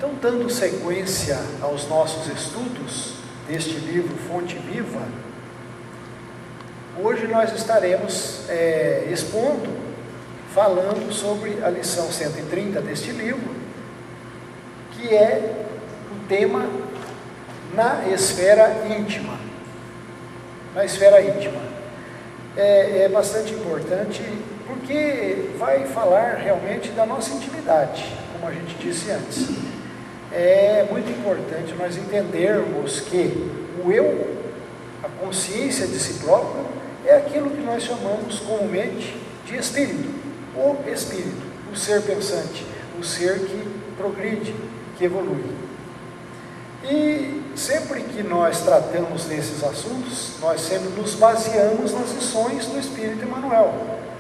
Então, dando sequência aos nossos estudos deste livro Fonte Viva, hoje nós estaremos falando sobre a lição 130 deste livro, que é o tema na esfera íntima. Na esfera íntima. É bastante importante porque vai falar realmente da nossa intimidade, como a gente disse antes. É muito importante nós entendermos que o eu, a consciência de si próprio, é aquilo que nós chamamos comumente de espírito, o espírito, o ser pensante, o ser que progride, que evolui. E sempre que nós tratamos desses assuntos, nós sempre nos baseamos nas lições do Espírito Emmanuel,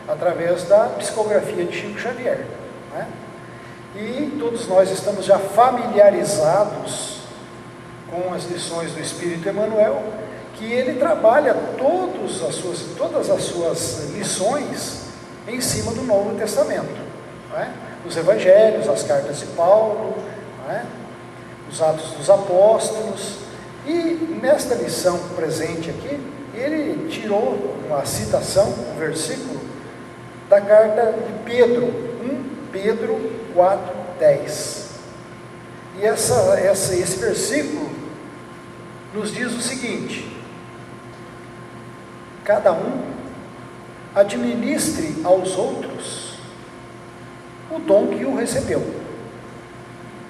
através da psicografia de Chico Xavier, né? E todos nós estamos já familiarizados com as lições do Espírito Emmanuel, que ele trabalha todas as suas lições em cima do Novo Testamento, né? Os Evangelhos, as cartas de Paulo, né? Os Atos dos Apóstolos. E nesta lição presente aqui, ele tirou uma citação, um versículo da carta de Pedro, 1 Pedro 4:10. E esse versículo nos diz o seguinte: cada um administre aos outros o dom que o recebeu,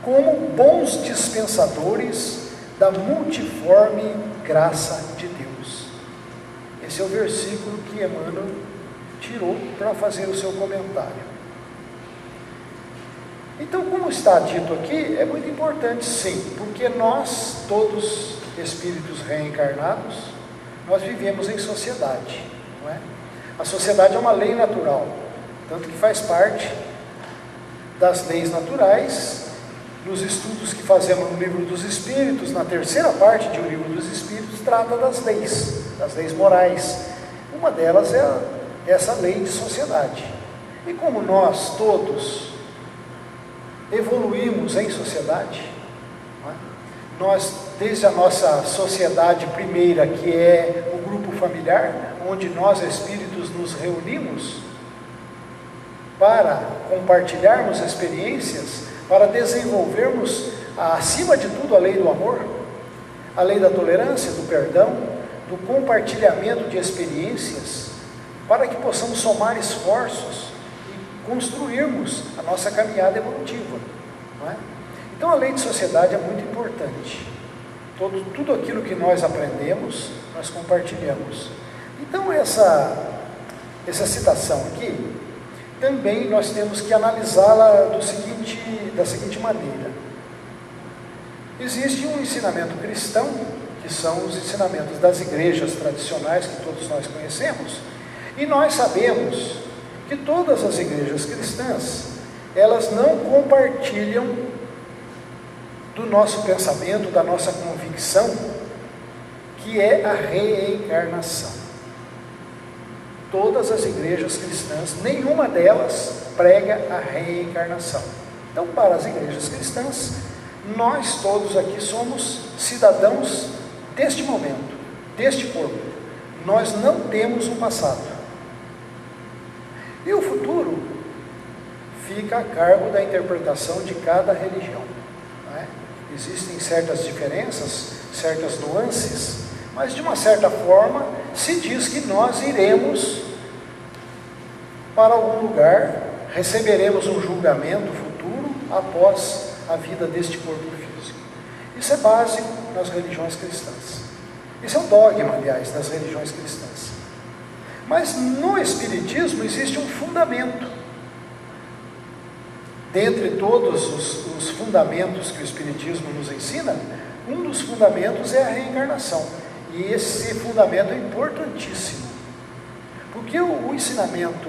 como bons dispensadores da multiforme graça de Deus. Esse é o versículo que Emmanuel tirou para fazer o seu comentário. Então, como está dito aqui, é muito importante sim, porque nós, todos espíritos reencarnados, nós vivemos em sociedade, não é? A sociedade é uma lei natural, tanto que faz parte das leis naturais. Nos estudos que fazemos no Livro dos Espíritos, na terceira parte de O Livro dos Espíritos, trata das leis morais. Uma delas é essa lei de sociedade. E como nós todos evoluímos em sociedade, não é? Nós, desde a nossa sociedade primeira, que é o grupo familiar, onde nós espíritos nos reunimos para compartilharmos experiências, para desenvolvermos, acima de tudo, a lei do amor, a lei da tolerância, do perdão, do compartilhamento de experiências, para que possamos somar esforços e construirmos a nossa caminhada evolutiva, não é? Então a lei de sociedade é muito importante. Tudo aquilo que nós aprendemos, nós compartilhamos. Então essa citação aqui, também nós temos que analisá-la da seguinte maneira. Existe um ensinamento cristão, que são os ensinamentos das igrejas tradicionais, que todos nós conhecemos, e nós sabemos que todas as igrejas cristãs, elas não compartilham do nosso pensamento, da nossa convicção, que é a reencarnação. Todas as igrejas cristãs, nenhuma delas prega a reencarnação. Então, para as igrejas cristãs, nós todos aqui somos cidadãos deste momento, deste corpo. Nós não temos um passado. E o futuro fica a cargo da interpretação de cada religião, não é? Existem certas diferenças, certas nuances, mas de uma certa forma se diz que nós iremos para algum lugar, receberemos um julgamento futuro após a vida deste corpo físico. Isso é básico nas religiões cristãs. Isso é um dogma, aliás, das religiões cristãs. Mas no Espiritismo existe um fundamento. Dentre todos os fundamentos que o Espiritismo nos ensina, um dos fundamentos é a reencarnação. E esse fundamento é importantíssimo. Porque o ensinamento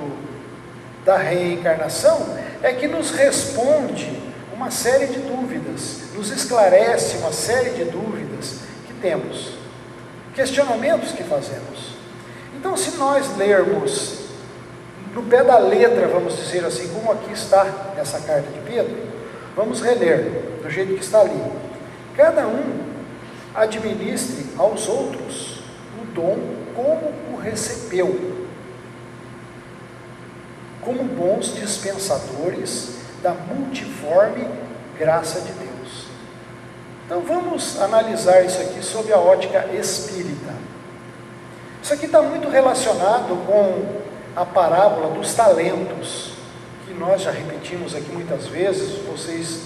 da reencarnação é que nos responde uma série de dúvidas, nos esclarece uma série de dúvidas que temos, questionamentos que fazemos. Então, se nós lermos no pé da letra, vamos dizer assim, como aqui está nessa carta de Pedro, Vamos reler do jeito que está ali. Cada um administre aos outros o dom como o recebeu, como bons dispensadores da multiforme graça de Deus. Então vamos analisar isso aqui sob a ótica espírita. Isso aqui está muito relacionado com a parábola dos talentos, que nós já repetimos aqui muitas vezes, vocês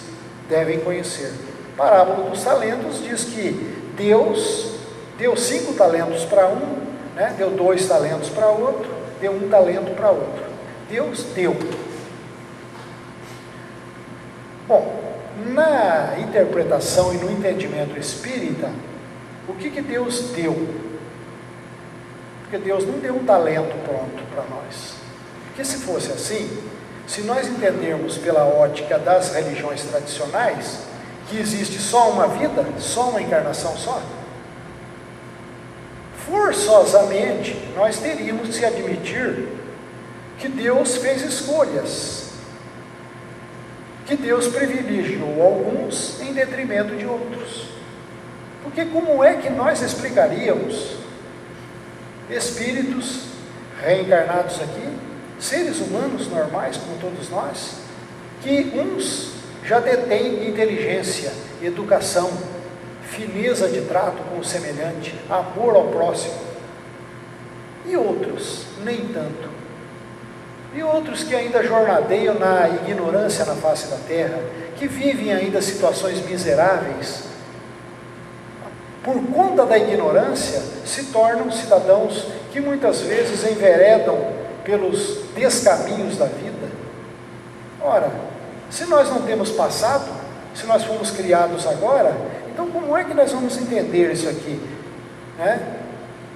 devem conhecer. A parábola dos talentos diz que Deus deu 5 talentos para um, né? Deu 2 talentos para outro, deu 1 talento para outro. Deus deu. Bom, na interpretação e no entendimento espírita, o que Deus deu? Porque Deus não deu um talento pronto para nós. Porque se fosse assim, se nós entendermos pela ótica das religiões tradicionais, que existe só uma vida, só uma encarnação só, forçosamente nós teríamos de admitir que Deus fez escolhas, que Deus privilegiou alguns em detrimento de outros. Porque como é que nós explicaríamos espíritos reencarnados aqui, seres humanos normais como todos nós, que uns já detêm inteligência, educação, fineza de trato com o semelhante, amor ao próximo, e outros nem tanto, e outros que ainda jornadeiam na ignorância na face da terra, que vivem ainda situações miseráveis, por conta da ignorância, se tornam cidadãos que muitas vezes enveredam pelos descaminhos da vida. Ora, se nós não temos passado, se nós fomos criados agora, então como é que nós vamos entender isso aqui? Né?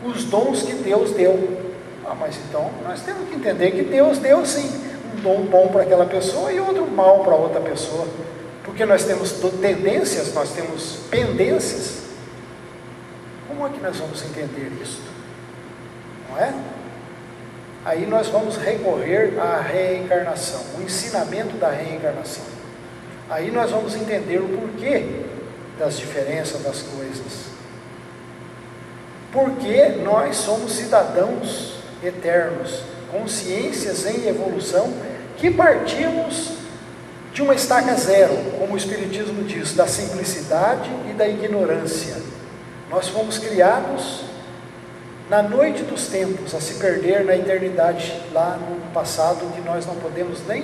Os dons que Deus deu. Mas então nós temos que entender que Deus deu sim um dom bom para aquela pessoa e outro mal para outra pessoa, porque nós temos tendências, nós temos pendências. Como é que nós vamos entender isso? Não é? Aí nós vamos recorrer à reencarnação, o ensinamento da reencarnação. Aí nós vamos entender o porquê das diferenças das coisas. Porque nós somos cidadãos eternos, consciências em evolução, que partimos de uma estaca zero, como o Espiritismo diz, da simplicidade e da ignorância. Nós fomos criados na noite dos tempos, a se perder na eternidade, lá no passado, que nós não podemos nem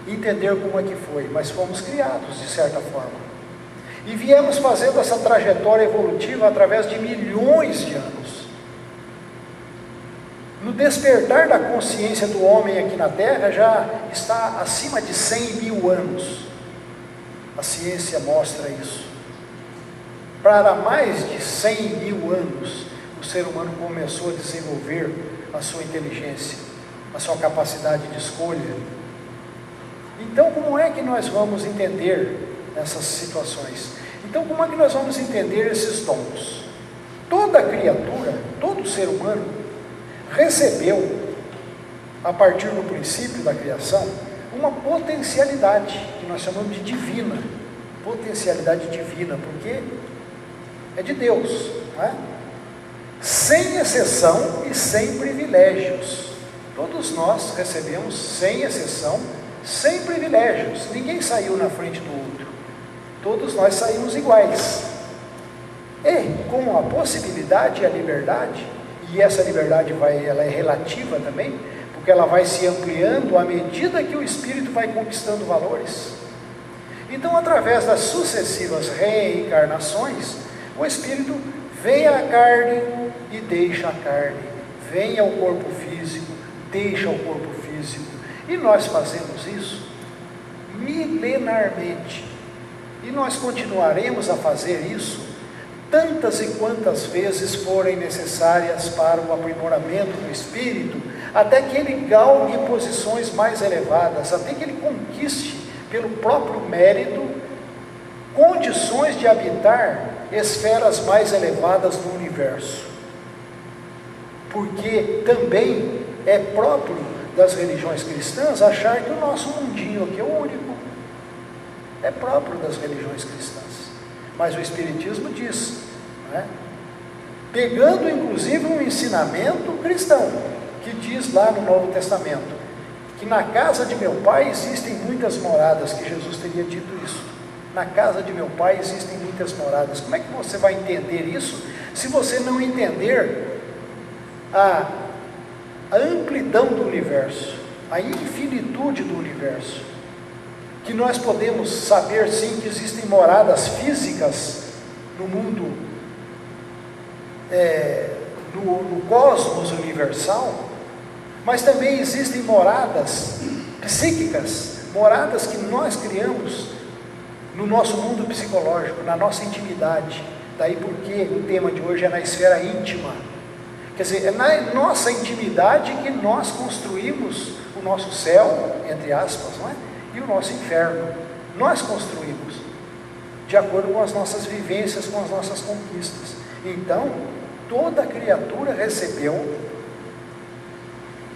entender como é que foi, mas fomos criados de certa forma. E viemos fazendo essa trajetória evolutiva através de milhões de anos. No despertar da consciência do homem aqui na Terra, já está acima de 100 mil anos. A ciência mostra isso. Para mais de 100 mil anos, o ser humano começou a desenvolver a sua inteligência, a sua capacidade de escolha. Então, como é que nós vamos entender essas situações? Então, como é que nós vamos entender esses dons? Toda criatura, todo ser humano, recebeu, a partir do princípio da criação, uma potencialidade, que nós chamamos de divina, potencialidade divina, porque é de Deus, não é? Sem exceção e sem privilégios. Todos nós recebemos, sem exceção, sem privilégios. Ninguém saiu na frente do outro. Todos nós saímos iguais. E com a possibilidade e a liberdade, e essa liberdade ela é relativa também, porque ela vai se ampliando à medida que o espírito vai conquistando valores. Então, através das sucessivas reencarnações, o espírito vem à carne e deixa a carne, vem ao corpo físico, deixa o corpo físico, e nós fazemos isso milenarmente, e nós continuaremos a fazer isso tantas e quantas vezes forem necessárias para o aprimoramento do espírito, até que ele galgue posições mais elevadas, até que ele conquiste, pelo próprio mérito, condições de habitar esferas mais elevadas do universo. Porque também é próprio das religiões cristãs achar que o nosso mundinho aqui é o único. é próprio das religiões cristãs. Mas o Espiritismo diz, não é? Pegando inclusive um ensinamento cristão, que diz lá no Novo Testamento, que na casa de meu pai existem muitas moradas, que Jesus teria dito isso. Na casa de meu pai existem muitas moradas. Como é que você vai entender isso, se você não entender a amplidão do universo, a infinitude do universo? Que nós podemos saber sim que existem moradas físicas no mundo, no cosmos universal, mas também existem moradas psíquicas, moradas que nós criamos no nosso mundo psicológico, na nossa intimidade. Daí porque o tema de hoje é na esfera íntima. Quer dizer, é na nossa intimidade que nós construímos o nosso céu, entre aspas, não é? E o nosso inferno. Nós construímos, de acordo com as nossas vivências, com as nossas conquistas. Então, toda criatura recebeu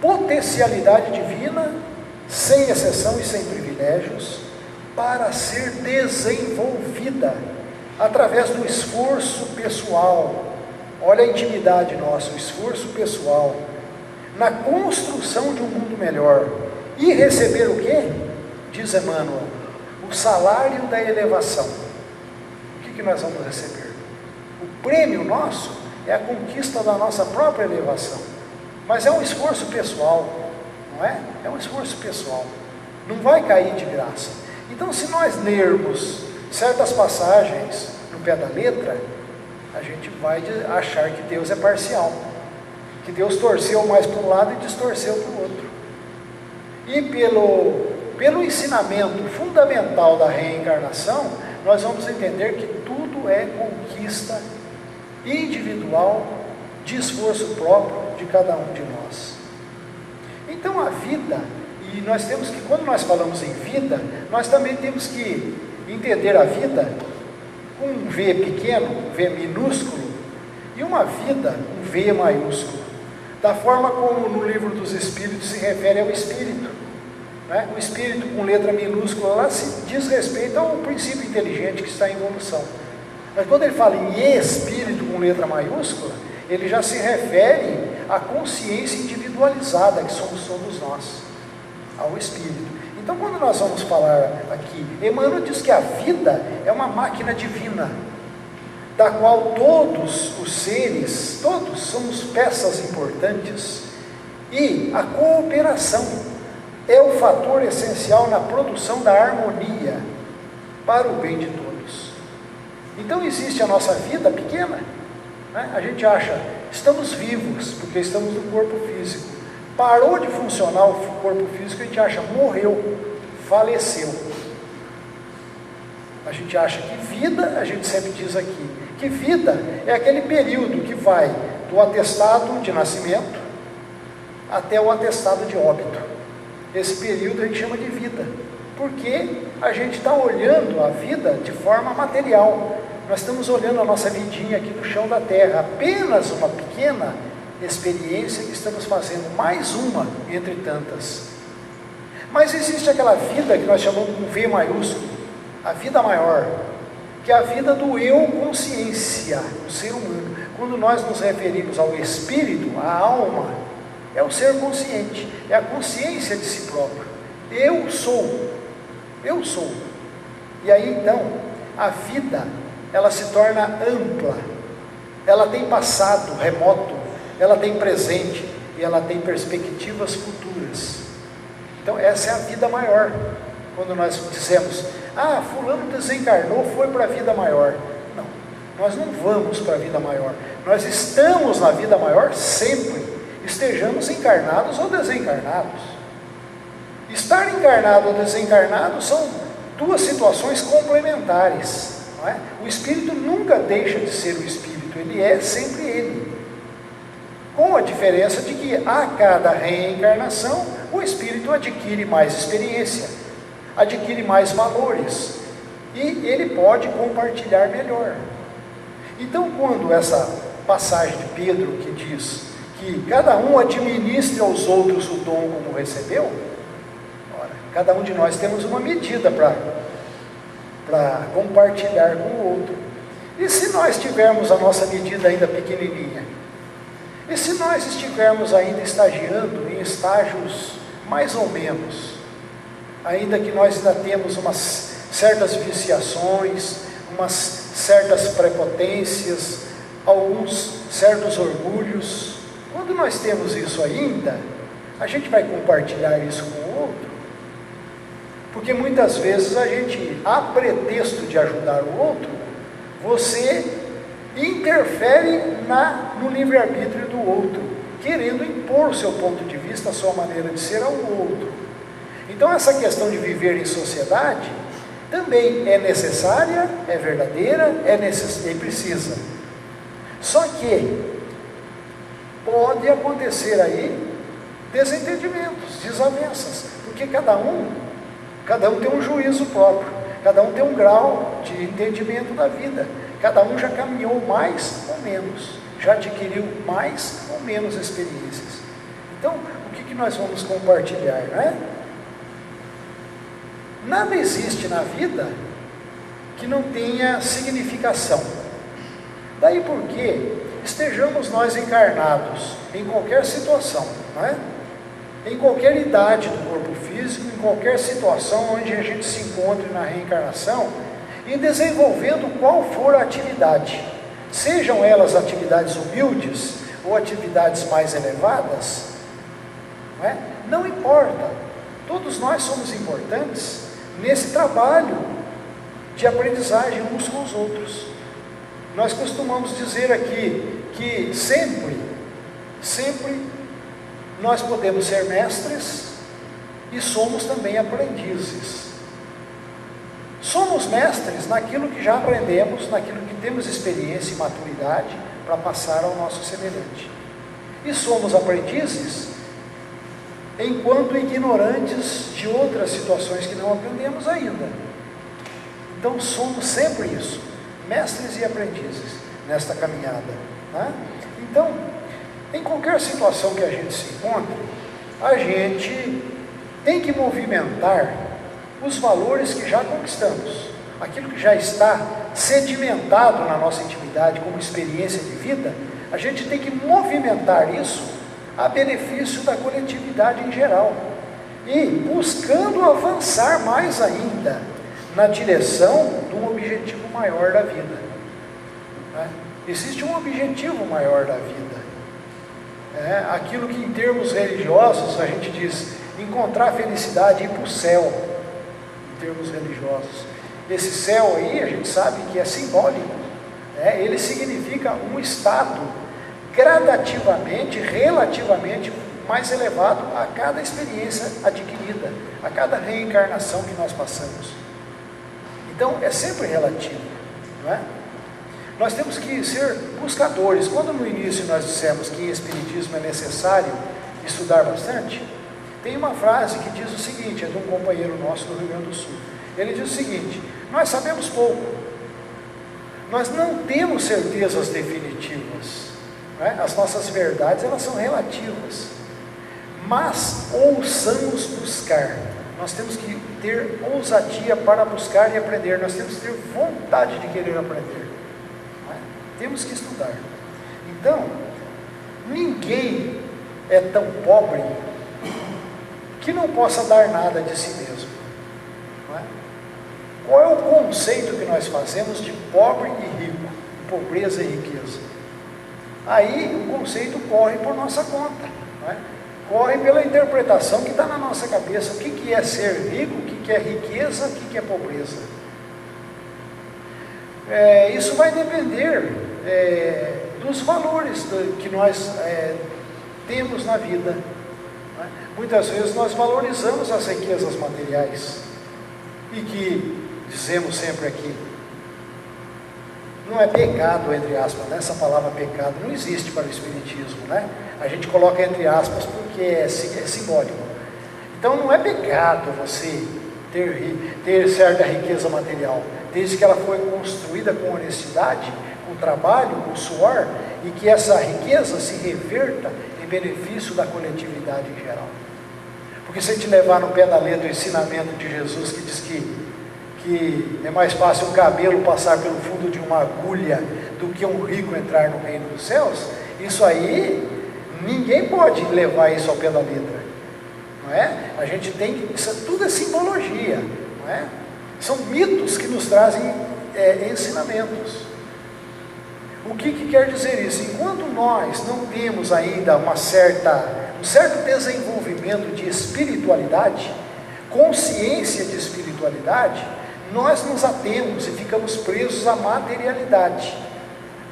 potencialidade divina, sem exceção e sem privilégios, para ser desenvolvida através do esforço pessoal. Olha a intimidade nossa, o esforço pessoal, na construção de um mundo melhor. E receber o quê? Diz Emmanuel, o salário da elevação. O que nós vamos receber? O prêmio nosso é a conquista da nossa própria elevação. Mas é um esforço pessoal, não é? É um esforço pessoal. Não vai cair de graça. Então, se nós lermos certas passagens no pé da letra, a gente vai achar que Deus é parcial, que Deus torceu mais para um lado e distorceu para o outro. E pelo ensinamento fundamental da reencarnação, nós vamos entender que tudo é conquista individual, de esforço próprio de cada um de nós. Então a vida, e nós temos que, quando nós falamos em vida, nós também temos que entender a vida com um V pequeno, um V minúsculo, e uma vida, um V maiúsculo, da forma como no Livro dos Espíritos se refere ao Espírito, né? O Espírito com letra minúscula lá se diz respeito ao princípio inteligente que está em evolução. Mas quando ele fala em Espírito com letra maiúscula, ele já se refere à consciência individualizada que somos todos nós, ao Espírito. Então, quando nós vamos falar aqui, Emmanuel diz que a vida é uma máquina divina, da qual todos os seres, todos somos peças importantes, e a cooperação é o fator essencial na produção da harmonia para o bem de todos. Então existe a nossa vida pequena, né? A gente acha, estamos vivos porque estamos no corpo físico. Parou de funcionar o corpo físico, a gente acha, morreu, faleceu. A gente acha que vida, a gente sempre diz aqui, que vida é aquele período que vai do atestado de nascimento até o atestado de óbito. Esse período a gente chama de vida, porque a gente está olhando a vida de forma material. Nós estamos olhando a nossa vidinha aqui no chão da terra, apenas uma pequena experiência que estamos fazendo, mais uma entre tantas. Mas existe aquela vida que nós chamamos de um V maiúsculo, a vida maior, que é a vida do eu consciência, do ser humano. Quando nós nos referimos ao espírito, à alma, é o ser consciente, é a consciência de si próprio. Eu sou. E aí então, a vida, ela se torna ampla, ela tem passado remoto, ela tem presente e ela tem perspectivas futuras. Então essa é a vida maior. Quando nós dizemos, fulano desencarnou, foi para a vida maior. Não, nós não vamos para a vida maior, nós estamos na vida maior sempre, estejamos encarnados ou desencarnados. Estar encarnado ou desencarnado são duas situações complementares, não é? O espírito nunca deixa de ser o espírito, ele é sempre ele, com a diferença de que a cada reencarnação o espírito adquire mais experiência, adquire mais valores e ele pode compartilhar melhor. Então, quando essa passagem de Pedro que diz que cada um administre aos outros o dom como recebeu, cada um de nós temos uma medida para para compartilhar com o outro. E se nós tivermos a nossa medida ainda pequenininha? E se nós estivermos ainda estagiando em estágios mais ou menos, ainda que nós ainda temos umas certas viciações, umas certas prepotências, alguns certos orgulhos, quando nós temos isso ainda, a gente vai compartilhar isso com o outro? Porque muitas vezes a gente, a pretexto de ajudar o outro, você interfere no livre-arbítrio do outro, querendo impor o seu ponto de vista, a sua maneira de ser ao outro. Então essa questão de viver em sociedade também é necessária, é verdadeira, é precisa. Só que pode acontecer aí desentendimentos, desavenças, porque cada um tem um juízo próprio, cada um tem um grau de entendimento da vida, cada um já caminhou mais ou menos, já adquiriu mais ou menos experiências. Então, o que nós vamos compartilhar, né? Nada existe na vida que não tenha significação. Daí porque estejamos nós encarnados em qualquer situação, não é? Em qualquer idade do corpo físico, em qualquer situação onde a gente se encontre na reencarnação, e desenvolvendo qual for a atividade, sejam elas atividades humildes ou atividades mais elevadas, não é? Não importa, todos nós somos importantes nesse trabalho de aprendizagem uns com os outros. Nós costumamos dizer aqui que sempre nós podemos ser mestres e somos também aprendizes. Somos mestres naquilo que já aprendemos, naquilo que temos experiência e maturidade para passar ao nosso semelhante. E somos aprendizes enquanto ignorantes de outras situações que não aprendemos ainda. Então somos sempre isso, mestres e aprendizes nesta caminhada, né? Então, em qualquer situação que a gente se encontre, a gente tem que movimentar os valores que já conquistamos, aquilo que já está sedimentado na nossa intimidade como experiência de vida. A gente tem que movimentar isso a benefício da coletividade em geral, e buscando avançar mais ainda na direção de um objetivo maior da vida, né? Existe um objetivo maior da vida, aquilo que em termos religiosos a gente diz encontrar felicidade e ir para o céu. Em termos religiosos, esse céu aí a gente sabe que é simbólico, ele significa um estado gradativamente, relativamente mais elevado a cada experiência adquirida, a cada reencarnação que nós passamos. Então é sempre relativo, não é? Nós temos que ser buscadores. Quando no início nós dissemos que em Espiritismo é necessário estudar bastante, tem uma frase que diz o seguinte, é de um companheiro nosso do Rio Grande do Sul. Ele diz o seguinte: nós sabemos pouco, nós não temos certezas definitivas, né? As nossas verdades, elas são relativas, mas ousamos buscar. Nós temos que ter ousadia para buscar e aprender, nós temos que ter vontade de querer aprender, né? Temos que estudar. Então, ninguém é tão pobre que não possa dar nada de si mesmo, não é? Qual é o conceito que nós fazemos de pobre e rico, pobreza e riqueza? Aí o conceito corre por nossa conta, não é? Corre pela interpretação que está na nossa cabeça. O que é ser rico, o que é riqueza, o que é pobreza. Isso vai depender dos valores que nós temos na vida. Muitas vezes nós valorizamos as riquezas materiais, e que dizemos sempre aqui, não é pecado, entre aspas, né? Essa palavra pecado não existe para o Espiritismo, né? A gente coloca entre aspas porque é simbólico. Então não é pecado você ter certa riqueza material, desde que ela foi construída com honestidade, com trabalho, com suor, e que essa riqueza se reverta em benefício da coletividade em geral. Porque se a gente levar no pé da letra o ensinamento de Jesus, que diz que que é mais fácil um camelo passar pelo fundo de uma agulha do que um rico entrar no reino dos céus, isso aí, ninguém pode levar isso ao pé da letra, não é? A gente tem que, isso tudo é simbologia, não é? São mitos que nos trazem ensinamentos. O que quer dizer isso? Enquanto nós não temos ainda um certo desenvolvimento de espiritualidade, consciência de espiritualidade, nós nos atemos e ficamos presos à materialidade.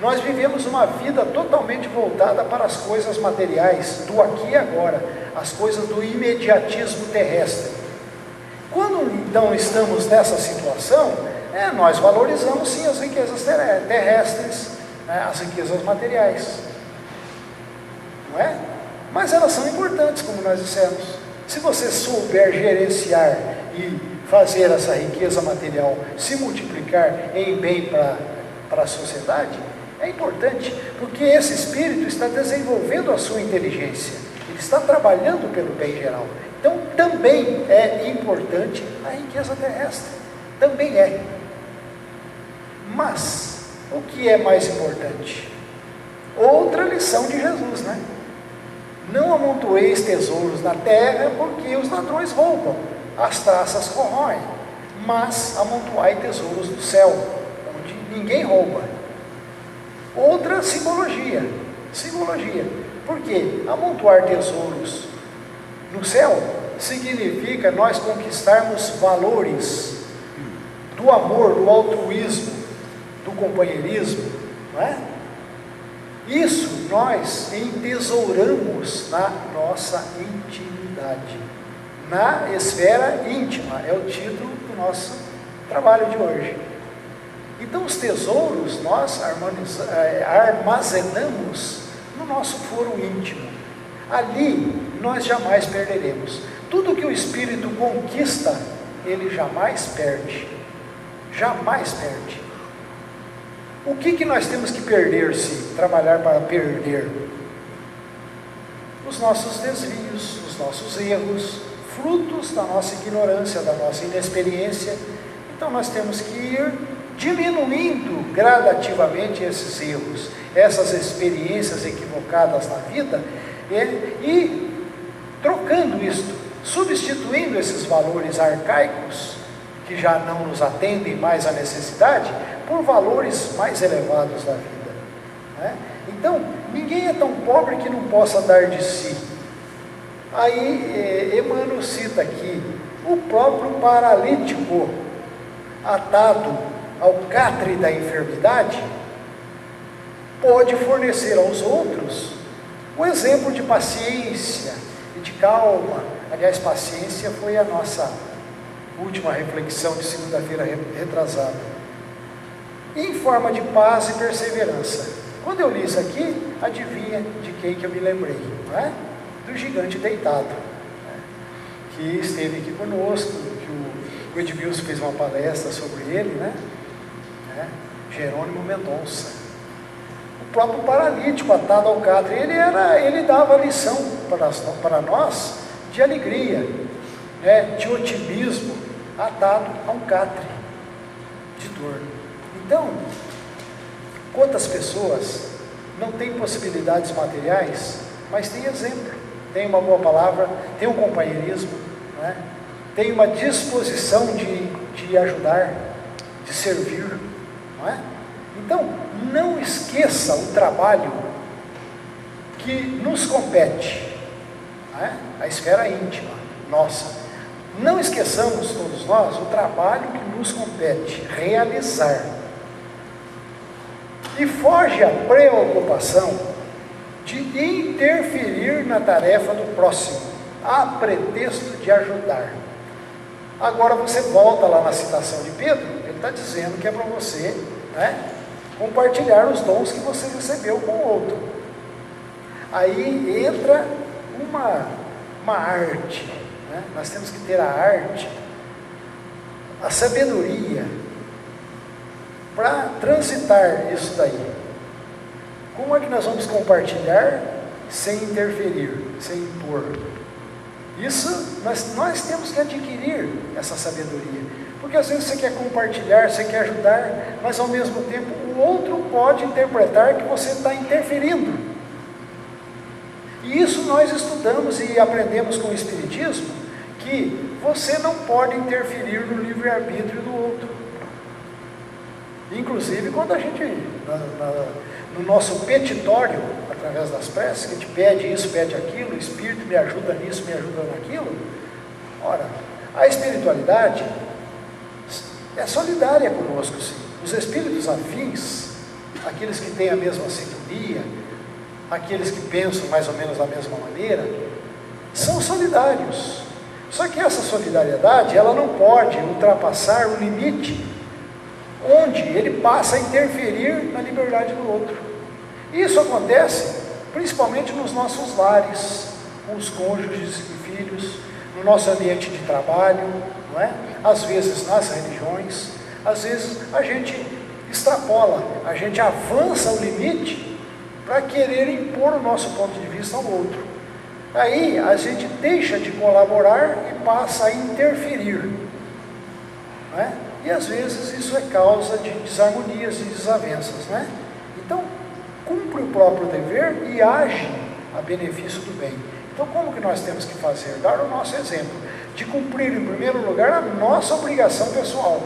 Nós vivemos uma vida totalmente voltada para as coisas materiais, do aqui e agora, as coisas do imediatismo terrestre. Quando então estamos nessa situação, nós valorizamos sim as riquezas terrestres, as riquezas materiais, não é? Mas elas são importantes, como nós dissemos. Se você souber gerenciar e fazer essa riqueza material se multiplicar em bem para a sociedade, é importante, porque esse espírito está desenvolvendo a sua inteligência, ele está trabalhando pelo bem geral. Então também é importante a riqueza terrestre, também é. Mas o que é mais importante? Outra lição de Jesus, né? Não amontoeis tesouros na terra, porque os ladrões roubam, as traças corroem, mas amontoai tesouros no céu, onde ninguém rouba. Outra simbologia, porque amontoar tesouros no céu significa nós conquistarmos valores do amor, do altruísmo, do companheirismo, não é? Isso nós entesouramos na nossa intimidade, na esfera íntima, é o título do nosso trabalho de hoje. Então os tesouros nós armazenamos no nosso foro íntimo, ali nós jamais perderemos. Tudo que o Espírito conquista, ele jamais perde, jamais perde. O que nós temos que perder se trabalhar para perder? Os nossos desvios, os nossos erros, frutos da nossa ignorância, da nossa inexperiência. Então nós temos que ir diminuindo gradativamente esses erros, essas experiências equivocadas na vida, e trocando isto, substituindo esses valores arcaicos, que já não nos atendem mais à necessidade, por valores mais elevados da vida, né? Então, ninguém é tão pobre que não possa dar de si. Aí, Emmanuel cita aqui, o próprio paralítico, atado ao catre da enfermidade, pode fornecer aos outros o exemplo de paciência e de calma. Aliás, paciência foi a nossa última reflexão de segunda-feira retrasada. Em forma de paz e perseverança. Quando eu li isso aqui, adivinha de quem que eu me lembrei, não é? Do gigante deitado, né? Que esteve aqui conosco, que o Edmilson fez uma palestra sobre ele, né? Jerônimo Mendonça. O próprio paralítico atado ao catre, ele dava lição para nós de alegria, de otimismo, atado a um catre de dor. Então, quantas pessoas não têm possibilidades materiais, mas têm exemplo, têm uma boa palavra, têm um companheirismo, né? Têm uma disposição de ajudar, de servir, não é? Então, não esqueça o trabalho que nos compete, não é? A esfera íntima nossa. Não esqueçamos, todos nós, o trabalho que nos compete realizar. E foge a preocupação de interferir na tarefa do próximo, a pretexto de ajudar. Agora você volta lá na citação de Pedro, ele está dizendo que é para você, né, compartilhar os dons que você recebeu com o outro. Aí entra uma arte, né? Nós temos que ter a arte, a sabedoria, para transitar isso daí. Como é que nós vamos compartilhar sem interferir, sem impor? Isso nós temos que adquirir essa sabedoria, porque Porque às vezes você quer compartilhar, você quer ajudar, mas ao mesmo tempo o outro pode interpretar que você está interferindo. E isso nós estudamos e aprendemos com o Espiritismo, que você não pode interferir no livre-arbítrio do outro. Inclusive quando a gente, no nosso petitório, através das preces, que a gente pede isso, pede aquilo, o Espírito me ajuda nisso, me ajuda naquilo. Ora, a espiritualidade é solidária conosco, sim. Os espíritos afins, aqueles que têm a mesma sintonia, aqueles que pensam mais ou menos da mesma maneira, são solidários. Só que essa solidariedade, ela não pode ultrapassar o limite onde ele passa a interferir na liberdade do outro. Isso acontece principalmente nos nossos lares, com os cônjuges e filhos, no nosso ambiente de trabalho, não é? Às vezes nas religiões, às vezes a gente extrapola, a gente avança o limite para querer impor o nosso ponto de vista ao outro. Aí a gente deixa de colaborar e passa a interferir, não é? E às vezes isso é causa de desarmonias e desavenças, né? Então, cumpre o próprio dever e age a benefício do bem. Então, como que nós temos que fazer? Dar o nosso exemplo, de cumprir em primeiro lugar a nossa obrigação pessoal.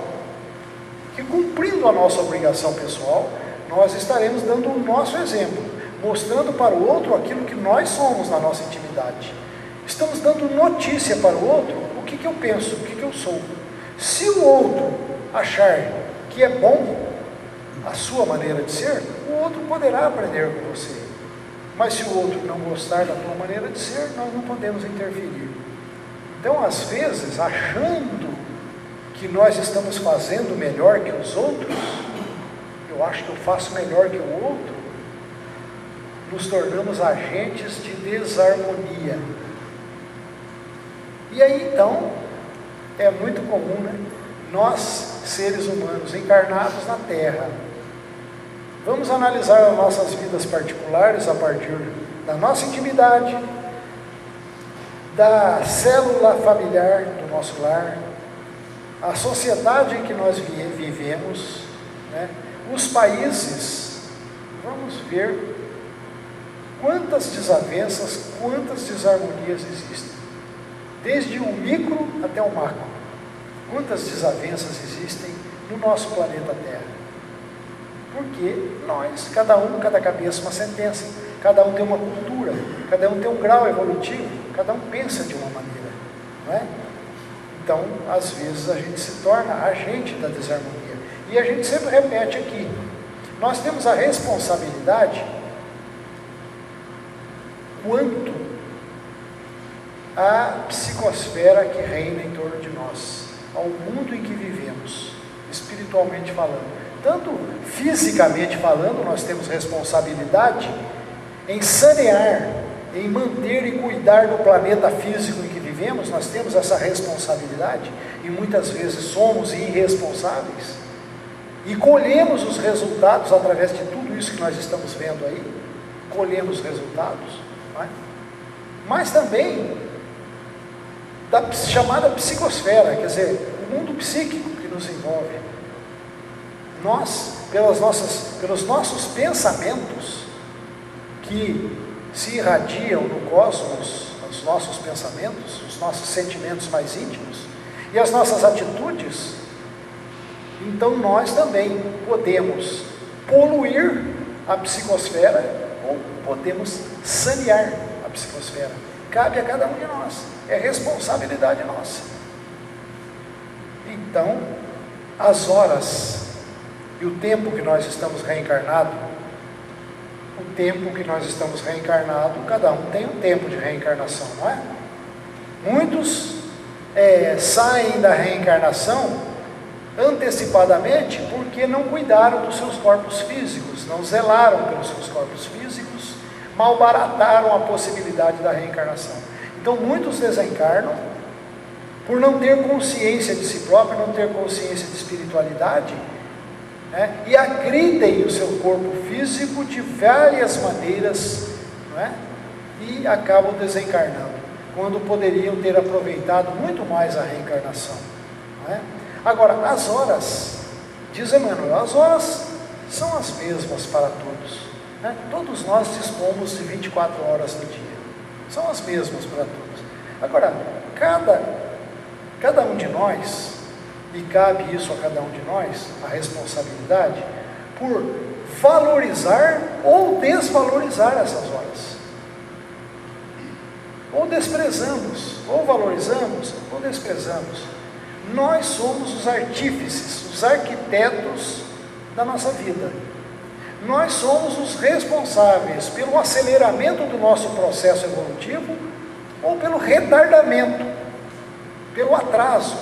Que cumprindo a nossa obrigação pessoal, nós estaremos dando o nosso exemplo, mostrando para o outro aquilo que nós somos na nossa intimidade. Estamos dando notícia para o outro o que eu penso, o que eu sou. Se o outro achar que é bom a sua maneira de ser, o outro poderá aprender com você. Mas se o outro não gostar da tua maneira de ser, nós não podemos interferir. Então, às vezes, achando que nós estamos fazendo melhor que os outros, eu acho que eu faço melhor que o outro, nos tornamos agentes de desarmonia. E aí, então, é muito comum, né? Nós, seres humanos encarnados na Terra, vamos analisar as nossas vidas particulares a partir da nossa intimidade, da célula familiar do nosso lar, a sociedade em que nós vivemos, né? Os países. Vamos ver quantas desavenças, quantas desarmonias existem, desde o micro até o macro. Quantas desavenças existem no nosso planeta Terra? Porque nós, cada cabeça uma sentença, cada um tem uma cultura, cada um tem um grau evolutivo, cada um pensa de uma maneira, não é? Então, às vezes a gente se torna agente da desarmonia. E a gente sempre repete aqui, nós temos a responsabilidade quanto à psicosfera que reina em torno de nós, ao mundo em que vivemos, espiritualmente falando. Tanto fisicamente falando, nós temos responsabilidade em sanear, em manter e cuidar do planeta físico em que vivemos, nós temos essa responsabilidade, e muitas vezes somos irresponsáveis, e colhemos os resultados através de tudo isso que nós estamos vendo aí, colhemos resultados, não é? Mas também da chamada psicosfera, quer dizer, o mundo psíquico que nos envolve. Nós, pelos nossos pensamentos, que se irradiam no cosmos, os nossos pensamentos, os nossos sentimentos mais íntimos, e as nossas atitudes, então nós também podemos poluir a psicosfera, ou podemos sanear a psicosfera. Cabe a cada um de nós, é responsabilidade nossa. Então, as horas e o tempo que nós estamos reencarnados, cada um tem um tempo de reencarnação, não é? Muitos saem da reencarnação antecipadamente porque não cuidaram dos seus corpos físicos, não zelaram pelos seus corpos físicos, malbarataram a possibilidade da reencarnação. Então muitos desencarnam por não ter consciência de si próprio, não ter consciência de espiritualidade, né? E agridem o seu corpo físico de várias maneiras, não é? E acabam desencarnando, quando poderiam ter aproveitado muito mais a reencarnação, não é? Agora, as horas, diz Emmanuel, as horas são as mesmas para todos, né? Todos nós dispomos de 24 horas no dia, são as mesmas para todos. Agora, cada um de nós, e cabe isso a cada um de nós, a responsabilidade, por valorizar ou desvalorizar essas horas. Ou desprezamos, ou valorizamos, ou desprezamos. Nós somos os artífices, os arquitetos da nossa vida. Nós somos os responsáveis pelo aceleramento do nosso processo evolutivo ou pelo retardamento, pelo atraso,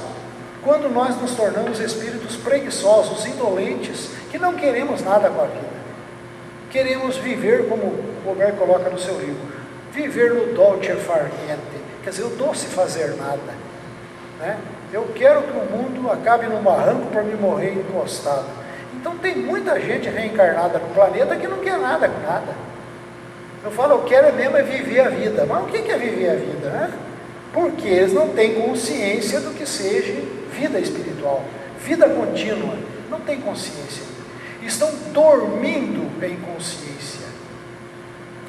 quando nós nos tornamos espíritos preguiçosos, indolentes, que não queremos nada com a vida. Queremos viver, como o Roberto coloca no seu livro, viver no dolce far niente, quer dizer, o doce fazer nada, né? Eu quero que o mundo acabe num barranco para me morrer encostado. Então tem muita gente reencarnada no planeta que não quer nada com nada. Eu falo, eu quero mesmo é viver a vida. Mas o que é viver a vida, né? Porque eles não têm consciência do que seja vida espiritual, vida contínua, não têm consciência. Estão dormindo em consciência.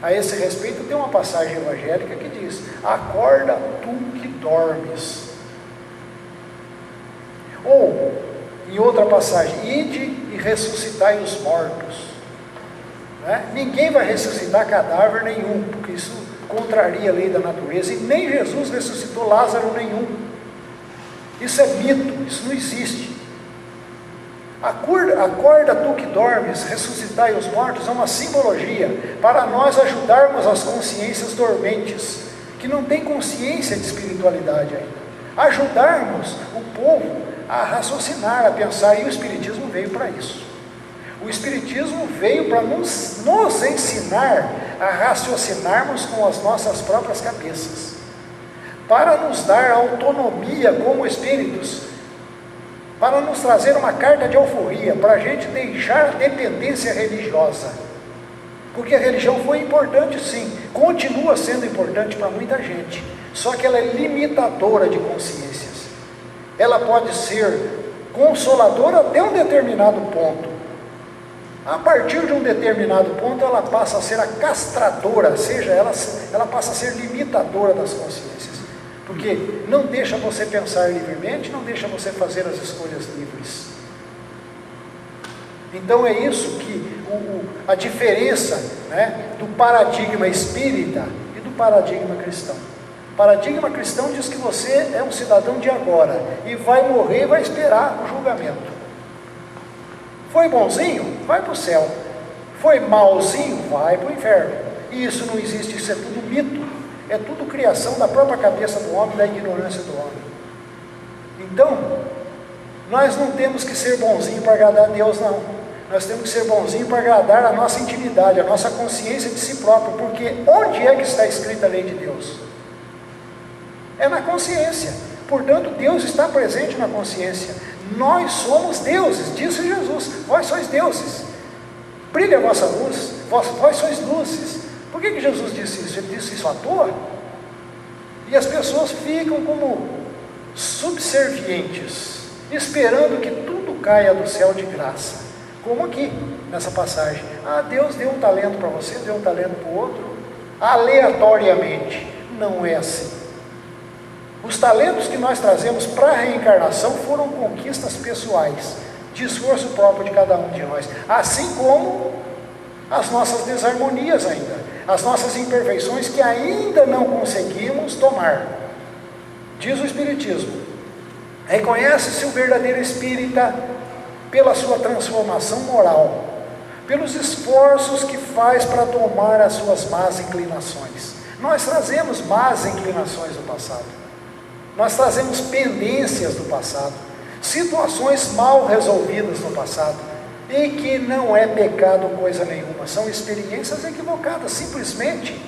A esse respeito tem uma passagem evangélica que diz: acorda tu que dormes. Ou, em outra passagem, ide e ressuscitai os mortos, né? Ninguém vai ressuscitar cadáver nenhum, porque isso contraria a lei da natureza, e nem Jesus ressuscitou Lázaro nenhum. Isso é mito, isso não existe. Acorda tu que dormes, ressuscitai os mortos, é uma simbologia para nós ajudarmos as consciências dormentes, que não têm consciência de espiritualidade ainda, ajudarmos o povo a raciocinar, a pensar, e o Espiritismo veio para isso. O Espiritismo veio para nos ensinar a raciocinarmos com as nossas próprias cabeças, para nos dar autonomia como espíritos, para nos trazer uma carta de alforria, para a gente deixar a dependência religiosa, porque a religião foi importante sim, continua sendo importante para muita gente, só que ela é limitadora de consciências. Ela pode ser consoladora até um determinado ponto. A partir de um determinado ponto, ela passa a ser a castradora, ou seja, ela passa a ser limitadora das consciências, porque não deixa você pensar livremente, não deixa você fazer as escolhas livres. Então é isso que a diferença, né, do paradigma espírita e do paradigma cristão. O paradigma cristão diz que você é um cidadão de agora e vai morrer e vai esperar o julgamento. Foi bonzinho? Vai para o céu. Foi malzinho? Vai para o inferno. E isso não existe, isso é tudo mito. É tudo criação da própria cabeça do homem, da ignorância do homem. Então, nós não temos que ser bonzinho para agradar a Deus, não. Nós temos que ser bonzinho para agradar a nossa intimidade, a nossa consciência de si próprio, porque onde é que está escrita a lei de Deus? É na consciência. Portanto, Deus está presente na consciência. Nós somos deuses, disse Jesus. Vós sois deuses. Brilha a vossa luz, vós sois luzes. Por que Jesus disse isso? Ele disse isso à toa? E as pessoas ficam como subservientes, esperando que tudo caia do céu de graça. Como aqui, nessa passagem. Deus deu um talento para você, deu um talento para o outro, aleatoriamente. Não é assim. Os talentos que nós trazemos para a reencarnação foram conquistas pessoais, de esforço próprio de cada um de nós, assim como as nossas desarmonias ainda, as nossas imperfeições que ainda não conseguimos tomar. Diz o Espiritismo: reconhece-se o verdadeiro espírita pela sua transformação moral, pelos esforços que faz para tomar as suas más inclinações. Nós trazemos más inclinações do passado. Nós trazemos pendências do passado, situações mal resolvidas no passado, e que não é pecado coisa nenhuma, são experiências equivocadas, simplesmente,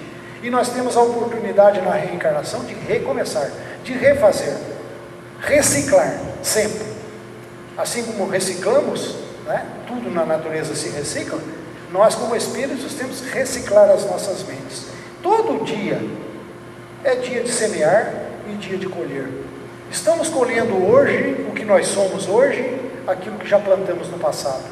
e nós temos a oportunidade na reencarnação de recomeçar, de refazer, reciclar, sempre. Assim como reciclamos, né? Tudo na natureza se recicla, nós como espíritos temos que reciclar as nossas mentes. Todo dia é dia de semear e dia de colher. Estamos colhendo hoje o que nós somos hoje, aquilo que já plantamos no passado.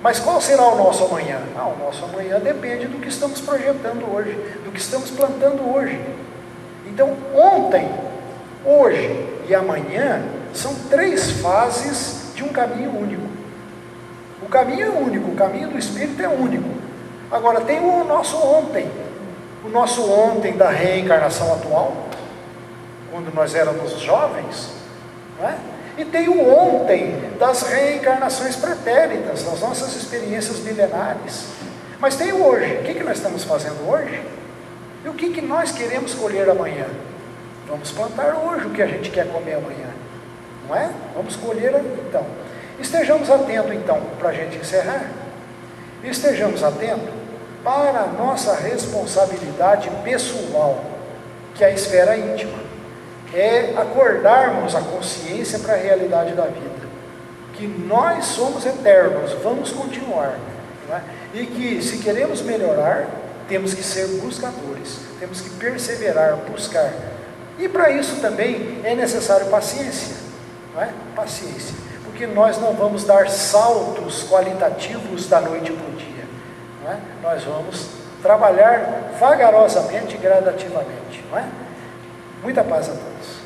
Mas qual será o nosso amanhã? O nosso amanhã depende do que estamos projetando hoje, do que estamos plantando hoje. Então, ontem, hoje e amanhã são 3 fases de um caminho único. O caminho é único, o caminho do Espírito é único. Agora, tem o nosso ontem da reencarnação atual, quando nós éramos jovens, não é? E tem o ontem das reencarnações pretéritas, das nossas experiências milenares. Mas tem o hoje. O que nós estamos fazendo hoje? E o que nós queremos colher amanhã? Vamos plantar hoje o que a gente quer comer amanhã, não é? Vamos colher então. Estejamos atentos então, para a gente encerrar, estejamos atentos para a nossa responsabilidade pessoal, que é a esfera íntima. É acordarmos a consciência para a realidade da vida, que nós somos eternos, vamos continuar, não é? E que se queremos melhorar, temos que ser buscadores, temos que perseverar, buscar, e para isso também é necessário paciência, não é? Paciência, porque nós não vamos dar saltos qualitativos da noite para o dia, não é? Nós vamos trabalhar vagarosamente e gradativamente, não é? Muita paz a todos.